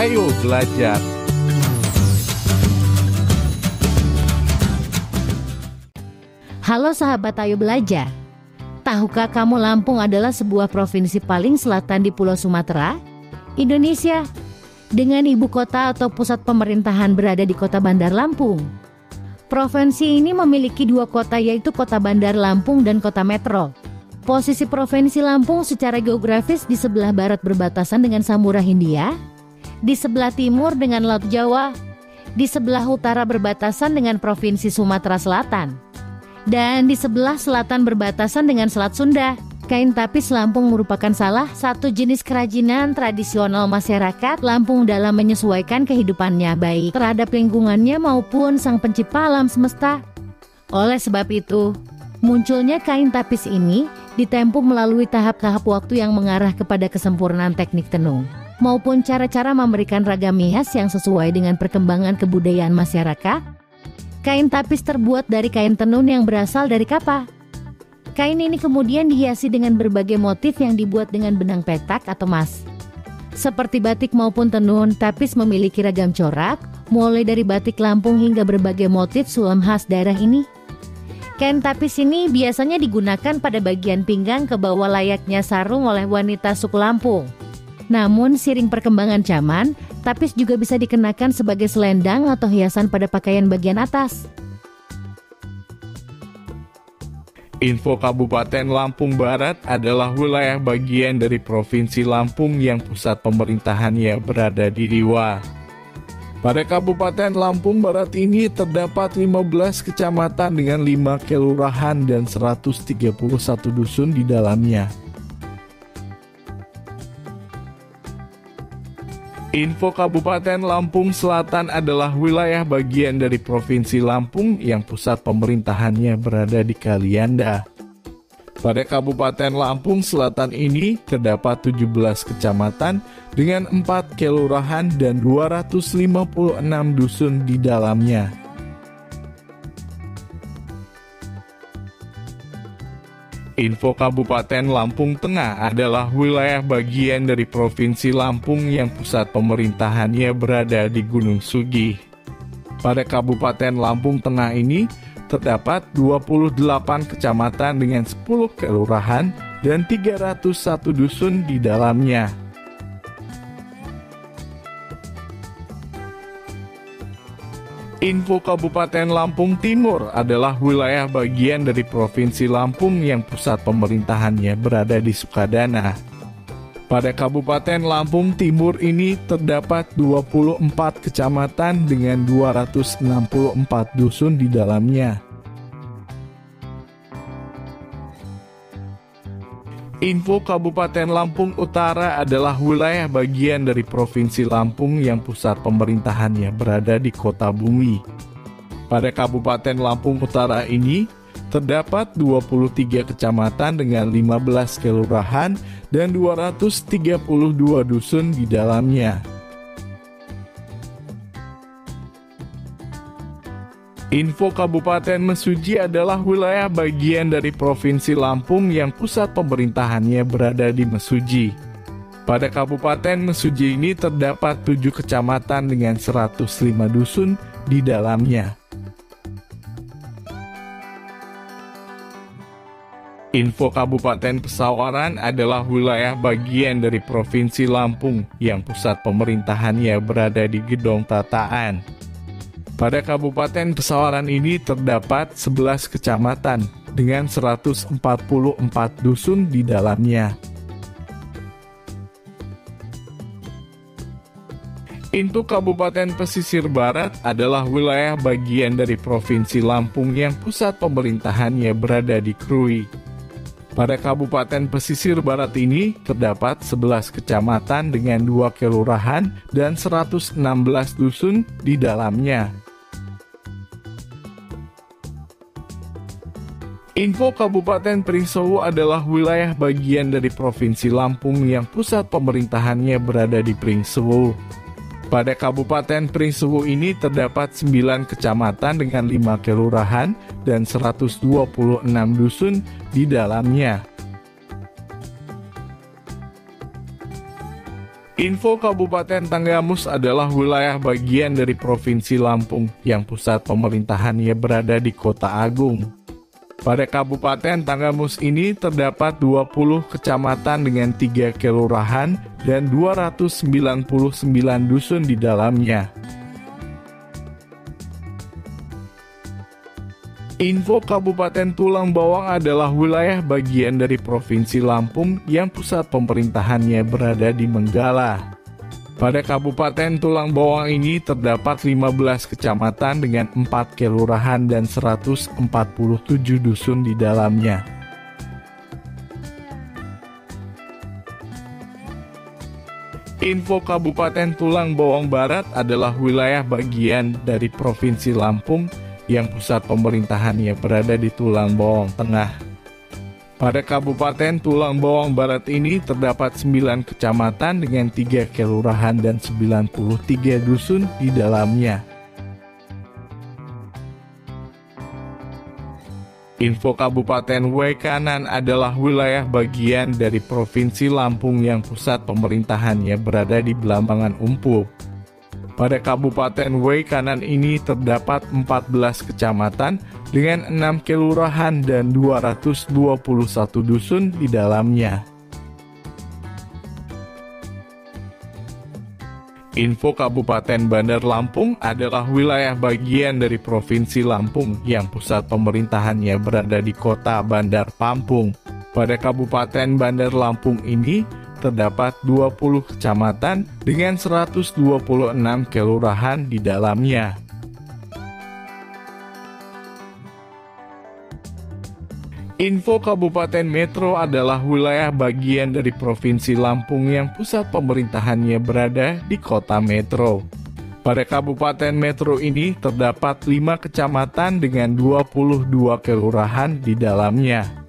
Ayo belajar. Halo sahabat Ayo Belajar. Tahukah kamu Lampung adalah sebuah provinsi paling selatan di Pulau Sumatera, Indonesia, dengan ibu kota atau pusat pemerintahan berada di Kota Bandar Lampung. Provinsi ini memiliki dua kota, yaitu Kota Bandar Lampung dan Kota Metro. Posisi Provinsi Lampung secara geografis di sebelah barat berbatasan dengan Samudra Hindia, di sebelah timur dengan Laut Jawa, di sebelah utara berbatasan dengan Provinsi Sumatera Selatan, dan di sebelah selatan berbatasan dengan Selat Sunda. Kain tapis Lampung merupakan salah satu jenis kerajinan tradisional masyarakat Lampung dalam menyesuaikan kehidupannya baik terhadap lingkungannya maupun Sang Pencipta alam semesta. Oleh sebab itu, munculnya kain tapis ini ditempuh melalui tahap-tahap waktu yang mengarah kepada kesempurnaan teknik tenun maupun cara-cara memberikan ragam hias yang sesuai dengan perkembangan kebudayaan masyarakat. Kain tapis terbuat dari kain tenun yang berasal dari kapa. Kain ini kemudian dihiasi dengan berbagai motif yang dibuat dengan benang petak atau mas. Seperti batik maupun tenun, tapis memiliki ragam corak, mulai dari batik Lampung hingga berbagai motif sulam khas daerah ini. Kain tapis ini biasanya digunakan pada bagian pinggang ke bawah layaknya sarung oleh wanita suku Lampung. Namun seiring perkembangan zaman, tapis juga bisa dikenakan sebagai selendang atau hiasan pada pakaian bagian atas. Info Kabupaten Lampung Barat adalah wilayah bagian dari Provinsi Lampung yang pusat pemerintahannya berada di Riwa. Pada Kabupaten Lampung Barat ini terdapat 15 kecamatan dengan 5 kelurahan dan 131 dusun di dalamnya. Info Kabupaten Lampung Selatan adalah wilayah bagian dari Provinsi Lampung yang pusat pemerintahannya berada di Kalianda. Pada Kabupaten Lampung Selatan ini terdapat 17 kecamatan dengan 4 kelurahan dan 256 dusun di dalamnya. Info Kabupaten Lampung Tengah adalah wilayah bagian dari Provinsi Lampung yang pusat pemerintahannya berada di Gunung Sugih. Pada Kabupaten Lampung Tengah ini terdapat 28 kecamatan dengan 10 kelurahan dan 301 dusun di dalamnya. Info Kabupaten Lampung Timur adalah wilayah bagian dari Provinsi Lampung yang pusat pemerintahannya berada di Sukadana. Pada Kabupaten Lampung Timur ini terdapat 24 kecamatan dengan 264 dusun di dalamnya. Info Kabupaten Lampung Utara adalah wilayah bagian dari Provinsi Lampung yang pusat pemerintahannya berada di Kota Bumi. Pada Kabupaten Lampung Utara ini terdapat 23 kecamatan dengan 15 kelurahan dan 232 dusun di dalamnya. Info Kabupaten Mesuji adalah wilayah bagian dari Provinsi Lampung yang pusat pemerintahannya berada di Mesuji. Pada Kabupaten Mesuji ini terdapat 7 kecamatan dengan 105 dusun di dalamnya. Info Kabupaten Pesawaran adalah wilayah bagian dari Provinsi Lampung yang pusat pemerintahannya berada di Gedong Tataan. Pada Kabupaten Pesawaran ini terdapat 11 kecamatan dengan 144 dusun di dalamnya. Info Kabupaten Pesisir Barat adalah wilayah bagian dari Provinsi Lampung yang pusat pemerintahannya berada di Krui. Pada Kabupaten Pesisir Barat ini terdapat 11 kecamatan dengan 2 kelurahan dan 116 dusun di dalamnya. Info Kabupaten Pringsewu adalah wilayah bagian dari Provinsi Lampung yang pusat pemerintahannya berada di Pringsewu. Pada Kabupaten Pringsewu ini terdapat 9 kecamatan dengan 5 kelurahan dan 126 dusun di dalamnya. Info Kabupaten Tanggamus adalah wilayah bagian dari Provinsi Lampung yang pusat pemerintahannya berada di Kota Agung. Pada Kabupaten Tanggamus ini terdapat 20 kecamatan dengan 3 kelurahan dan 299 dusun di dalamnya. Info Kabupaten Tulang Bawang adalah wilayah bagian dari Provinsi Lampung yang pusat pemerintahannya berada di Menggala. Pada Kabupaten Tulang Bawang ini terdapat 15 kecamatan dengan 4 kelurahan dan 147 dusun di dalamnya. Info Kabupaten Tulang Bawang Barat adalah wilayah bagian dari Provinsi Lampung yang pusat pemerintahannya berada di Tulang Bawang Tengah. Pada Kabupaten Tulang Bawang Barat ini terdapat 9 kecamatan dengan 3 kelurahan dan 93 dusun di dalamnya. Info Kabupaten Wekanan adalah wilayah bagian dari Provinsi Lampung yang pusat pemerintahannya berada di Blambangan Umpu. Pada Kabupaten Wekanan ini terdapat 14 kecamatan dengan 6 kelurahan dan 221 dusun di dalamnya. Info Kabupaten Bandar Lampung adalah wilayah bagian dari Provinsi Lampung yang pusat pemerintahannya berada di Kota Bandar Lampung. Pada Kabupaten Bandar Lampung ini terdapat 20 kecamatan dengan 126 kelurahan di dalamnya. Info Kabupaten Metro adalah wilayah bagian dari Provinsi Lampung yang pusat pemerintahannya berada di Kota Metro. Pada Kabupaten Metro ini terdapat 5 kecamatan dengan 22 kelurahan di dalamnya.